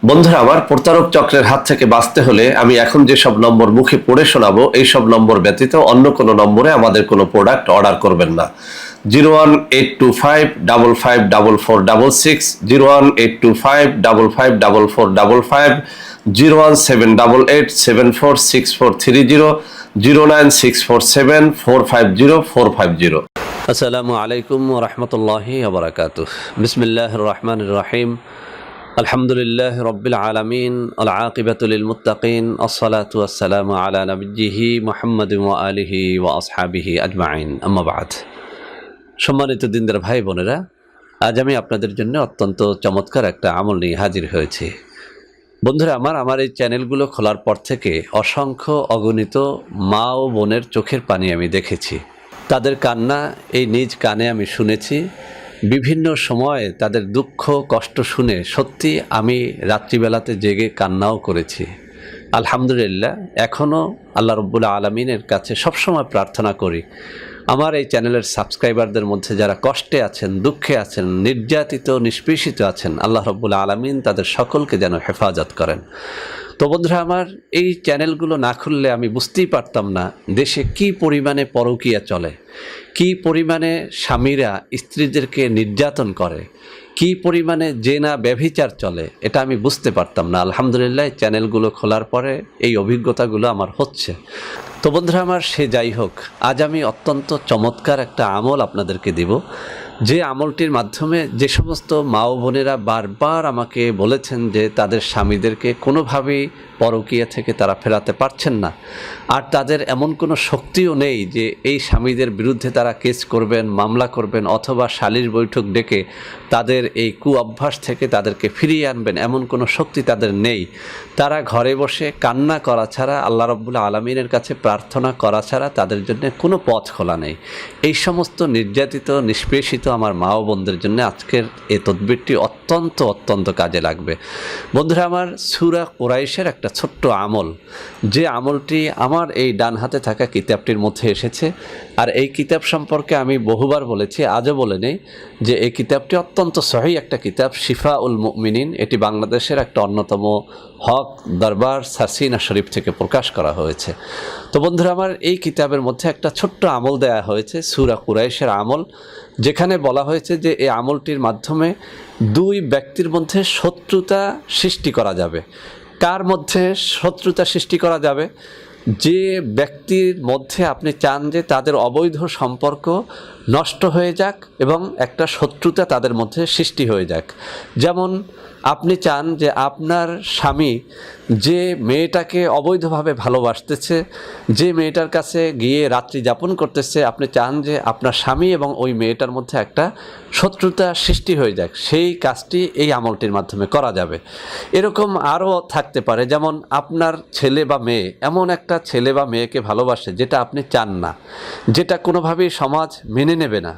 বন্ধুরা আমার, প্রতারক চক্রের হাত থেকে বাঁচতে হলে আমি এখন যেসব নম্বর মুখে পড়ে শোনাবো এই সব নম্বর ব্যতীত অন্য কোনো নম্বরে আমাদের কোনো প্রোডাক্ট অর্ডার করবেন না। 01825554466, 01825554455, 01788746430, 09647450450। আসসালামু আলাইকুম ওয়া রাহমাতুল্লাহি ওয়া বারাকাতুহু। বিসমিল্লাহির রহমানির রহিম। আলহামদুলিল্লাহি রাব্বিল আলামিন, আল আকিবাতু লিল মুত্তাকিন, আসসালাতু ওয়াসসালামু আলা নাবিয়্যিহি মুহাম্মাদিন ওয়া আলিহি ওয়া আসহাবিহি আজমাইন, আম্মা বা'দ। সম্মানিত দিনদার ভাই বোনেরা, আজ আমি আপনাদের জন্য অত্যন্ত চমৎকার একটা আমল নিয়ে হাজির হয়েছি। বন্ধুরা আমার এই চ্যানেলগুলো খোলার পর থেকে অসংখ্য অগণিত মা ও বোনের চোখের পানি আমি দেখেছি। তাদের কান্না এই নিজ কানে আমি শুনেছি। বিভিন্ন সময়ে তাদের দুঃখ কষ্ট শুনে সত্যি আমি রাত্রিবেলাতে জেগে কান্নাও করেছি। আলহামদুলিল্লাহ, এখনও আল্লাহ রাব্বুল আলামিনের কাছে সবসময় প্রার্থনা করি, আমার এই চ্যানেলের সাবস্ক্রাইবারদের মধ্যে যারা কষ্টে আছেন, দুঃখে আছেন, নির্যাতিত নিষ্পেষিত আছেন, আল্লাহ রাব্বুল আলামিন তাদের সকলকে যেন হেফাজত করেন। তো বন্ধুরা আমার, এই চ্যানেলগুলো না খুললে আমি বুঝতেই পারতাম না দেশে কি পরিমাণে পরকীয়া চলে, কি পরিমাণে স্বামীরা স্ত্রীদেরকে নির্যাতন করে, কি পরিমাণে জেনা ব্যভিচার চলে, এটা আমি বুঝতে পারতাম না। আলহামদুলিল্লাহ, চ্যানেলগুলো খোলার পরে এই অভিজ্ঞতাগুলো আমার হচ্ছে। তো বন্ধুরা আমার, সে যাই হোক, আজ আমি অত্যন্ত চমৎকার একটা আমল আপনাদেরকে দিব, যে আমলটির মাধ্যমে যে সমস্ত মা ও বোনেরা বারবার আমাকে বলেছেন যে তাদের স্বামীদেরকে কোনোভাবেই পরকীয়া থেকে তারা ফেরাতে পারছেন না, আর তাদের এমন কোনো শক্তিও নেই যে এই স্বামীদের বিরুদ্ধে তারা কেস করবেন, মামলা করবেন, অথবা সালিশ বৈঠক ডেকে তাদের এই কুঅভ্যাস থেকে তাদেরকে ফিরিয়ে আনবেন, এমন কোনো শক্তি তাদের নেই। তারা ঘরে বসে কান্না করা ছাড়া, আল্লাহ রাব্বুল আলামিনের কাছে প্রার্থনা করা ছাড়া তাদের জন্য কোনো পথ খোলা নেই। এই সমস্ত নির্যাতিত নিষ্পেষিত আমার মা ও বোনদের জন্য আজকের এই তদবিরটি অত্যন্ত কাজে লাগবে। বন্ধুরা আমার, সূরা কুরাইশের একটা ছোট্ট আমল, যে আমলটি আমার এই ডান হাতে থাকা কিতাবটির মধ্যে এসেছে। আর এই কিতাব সম্পর্কে আমি বহুবার বলেছি, আজও বলে নেই যে এই কিতাবটি অত্যন্ত সহিহ একটা কিতাব, শিফাউল মুমিনিন। এটি বাংলাদেশের একটা অন্যতম হক দরবার সারসিনা শরীফ থেকে প্রকাশ করা হয়েছে। তো বন্ধুরা আমার, এই কিতাবের মধ্যে একটা ছোট্ট আমল দেয়া হয়েছে, সূরা কুরাইশের আমল, যেখানে বলা হয়েছে যে এই আমলটির মাধ্যমে দুই ব্যক্তির মধ্যে শত্রুতা সৃষ্টি করা যাবে। কার মধ্যে শত্রুতা সৃষ্টি করা যাবে? যে ব্যক্তির মধ্যে আপনি চান যে তাদের অবৈধ সম্পর্ক নষ্ট হয়ে যাক এবং একটা শত্রুতা তাদের মধ্যে সৃষ্টি হয়ে যাক। যেমন আপনি চান যে আপনার স্বামী যে মেয়েটাকে অবৈধভাবে ভালোবাসতেছে, যে মেয়েটার কাছে গিয়ে রাত্রি যাপন করতেছে, আপনি চান যে আপনার স্বামী এবং ওই মেয়েটার মধ্যে একটা শত্রুতা সৃষ্টি হয়ে যাক। সেই কাজটি এই আমলটির মাধ্যমে করা যাবে। এরকম আরও থাকতে পারে, যেমন আপনার ছেলে বা মেয়ে এমন একটা ছেলে বা মেয়েকে ভালোবাসে যেটা আপনি চান না, যেটা কোনোভাবেই সমাজ মেনে নেবে না।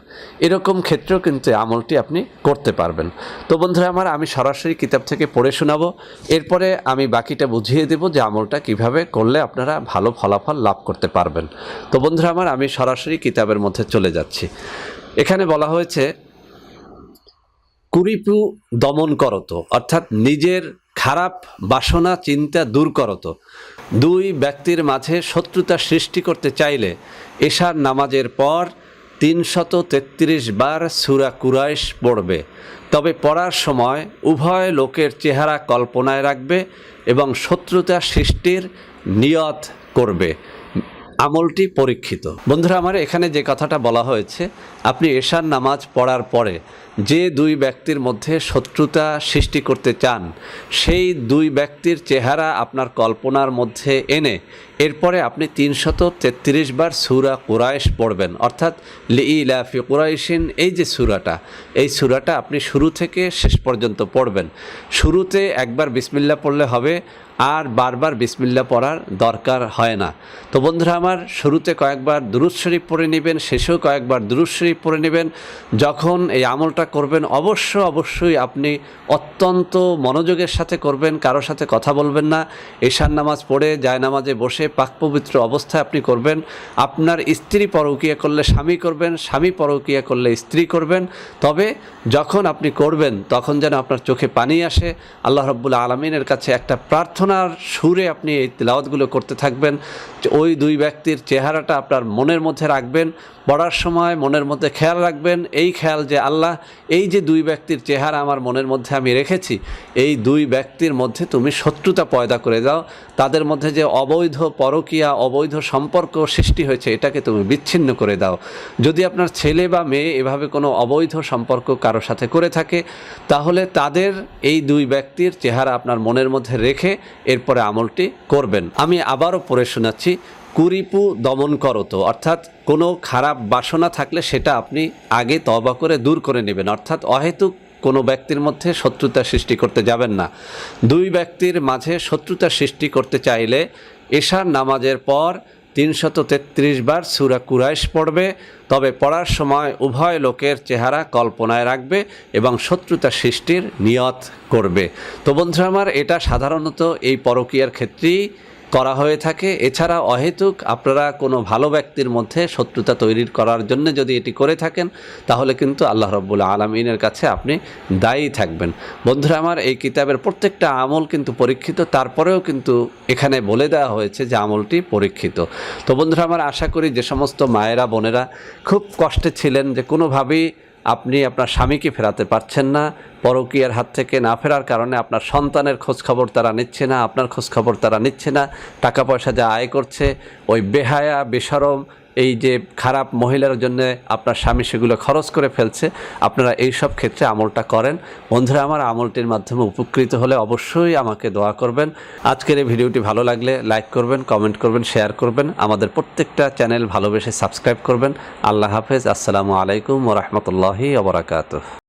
এরকম ক্ষেত্রেও কিন্তু আমলটি আপনি করতে পারবেন। তো বন্ধুরা আমার, আমি সরাসরি কিতাব থেকে পড়ে শোনাবো, এরপরে আমি বাকিটা বুঝিয়ে দেব যে আমলটা কিভাবে করলে আপনারা ভালো ফলাফল লাভ করতে পারবেন। তো বন্ধুরা আমার, আমি সরাসরি কিতাবের মধ্যে চলে যাচ্ছি। এখানে বলা হয়েছে, কুরিপু দমন করত, অর্থাৎ নিজের খারাপ বাসনা চিন্তা দূর করত। দুই ব্যক্তির মাঝে শত্রুতা সৃষ্টি করতে চাইলে এশার নামাজের পর 333 বার সূরা কুরাইশ পড়বে। তবে পড়ার সময় উভয় লোকের চেহারা কল্পনায় রাখবে এবং শত্রুতা সৃষ্টির নিয়ত করবে। আমলটি পরীক্ষিত। বন্ধুরা আমার, এখানে যে কথাটা বলা হয়েছে, আপনি এশার নামাজ পড়ার পরে যে দুই ব্যক্তির মধ্যে শত্রুতা সৃষ্টি করতে চান, সেই দুই ব্যক্তির চেহারা আপনার কল্পনার মধ্যে এনে এরপরে আপনি 333 বার সূরা কুরাইশ পড়বেন, অর্থাৎ লিইলাফি কুরাইশিন। এই যে সূরাটা, এই সূরাটা আপনি শুরু থেকে শেষ পর্যন্ত পড়বেন। শুরুতে একবার বিসমিল্লাহ পড়লে হবে, আর বারবার বিসমিল্লাহ পড়ার দরকার হয় না। তো বন্ধুরা আমার, শুরুতে কয়েকবার দুরূদ শরীফ পড়ে নেবেন, শেষেও কয়েকবার দুরূদ শরীফ পড়ে নেবেন। যখন এই আমলটা আমলটা করবেন অবশ্যই আপনি অত্যন্ত মনোযোগের সাথে করবেন, কারোর সাথে কথা বলবেন না। এশার নামাজ পড়ে জায়নামাজে বসে পাকপবিত্র অবস্থায় আপনি করবেন। আপনার স্ত্রী পরকীয়া করলে স্বামী করবেন, স্বামী পরকীয়া করলে স্ত্রী করবেন। তবে যখন আপনি করবেন তখন যেন আপনার চোখে পানি আসে। আল্লাহ রাব্বুল আলামিনের কাছে একটা প্রার্থনার সুরে আপনি এই তিলাওয়াতগুলো করতে থাকবেন। ওই দুই ব্যক্তির চেহারাটা আপনার মনের মধ্যে রাখবেন। পড়ার সময় মনের মধ্যে খেয়াল রাখবেন, এই খেয়াল যে আল্লাহ, এই যে দুই ব্যক্তির চেহারা আমার মনের মধ্যে আমি রেখেছি, এই দুই ব্যক্তির মধ্যে তুমি শত্রুতা পয়দা করে দাও। তাদের মধ্যে যে অবৈধ পরকীয়া, অবৈধ সম্পর্ক সৃষ্টি হয়েছে, এটাকে তুমি বিচ্ছিন্ন করে দাও। যদি আপনার ছেলে বা মেয়ে এভাবে কোনো অবৈধ সম্পর্ক কারো সাথে করে থাকে, তাহলে তাদের এই দুই ব্যক্তির চেহারা আপনার মনের মধ্যে রেখে এরপরে আমলটি করবেন। আমি আবারও পড়ে শোনাচ্ছি। কুরিপু দমন করত, অর্থাৎ কোনো খারাপ বাসনা থাকলে সেটা আপনি আগে তওবা করে দূর করে নেবেন। অর্থাৎ অহেতুক কোনো ব্যক্তির মধ্যে শত্রুতা সৃষ্টি করতে যাবেন না। দুই ব্যক্তির মাঝে শত্রুতা সৃষ্টি করতে চাইলে এশার নামাজের পর 333 বার সূরা কুরাইশ পড়বে। তবে পড়ার সময় উভয় লোকের চেহারা কল্পনায় রাখবে এবং শত্রুতা সৃষ্টির নিয়ত করবে। তো বন্ধুরা আমার, এটা সাধারণত এই পরকীয়ার ক্ষেত্রেই করা হয়ে থাকে। এছাড়া অহেতুক আপনারা কোনো ভালো ব্যক্তির মধ্যে শত্রুতা তৈরি করার জন্য যদি এটি করে থাকেন, তাহলে কিন্তু আল্লাহ রাব্বুল আলামিনের কাছে আপনি দায়ী থাকবেন। বন্ধুরা আমার, এই কিতাবের প্রত্যেকটা আমল কিন্তু পরীক্ষিত, তারপরেও কিন্তু এখানে বলে দেওয়া হয়েছে যে আমলটি পরীক্ষিত। তো বন্ধুরা আমার, আশা করি যে সমস্ত মায়েরা বোনেরা খুব কষ্টে ছিলেন যে কোনোভাবেই আপনি আপনার স্বামীকে ফেরাতে পারছেন না, পরকীয়ার হাত থেকে না ফেরার কারণে আপনার সন্তানের খোঁজখবর তারা নিচ্ছে না, আপনার খোঁজখবর তারা নিচ্ছে না, টাকা পয়সা যা আয় করছে ওই বেহায়া বেশরম এই যে খারাপ মহিলার জন্য আপনার স্বামী সেগুলো খরচ করে ফেলছে, আপনারা এই সব ক্ষেত্রে আমলটা করেন। বন্ধুরা আমার, আমলটির মাধ্যমে উপকৃত হলে অবশ্যই আমাকে দোয়া করবেন। আজকের এই ভিডিওটি ভালো লাগলে লাইক করবেন, কমেন্ট করবেন, শেয়ার করবেন। আমাদের প্রত্যেকটা চ্যানেল ভালোবেসে সাবস্ক্রাইব করবেন। আল্লাহ হাফেজ। আসসালামু আলাইকুম ওয়া রাহমাতুল্লাহি ওয়া বারাকাতুহু।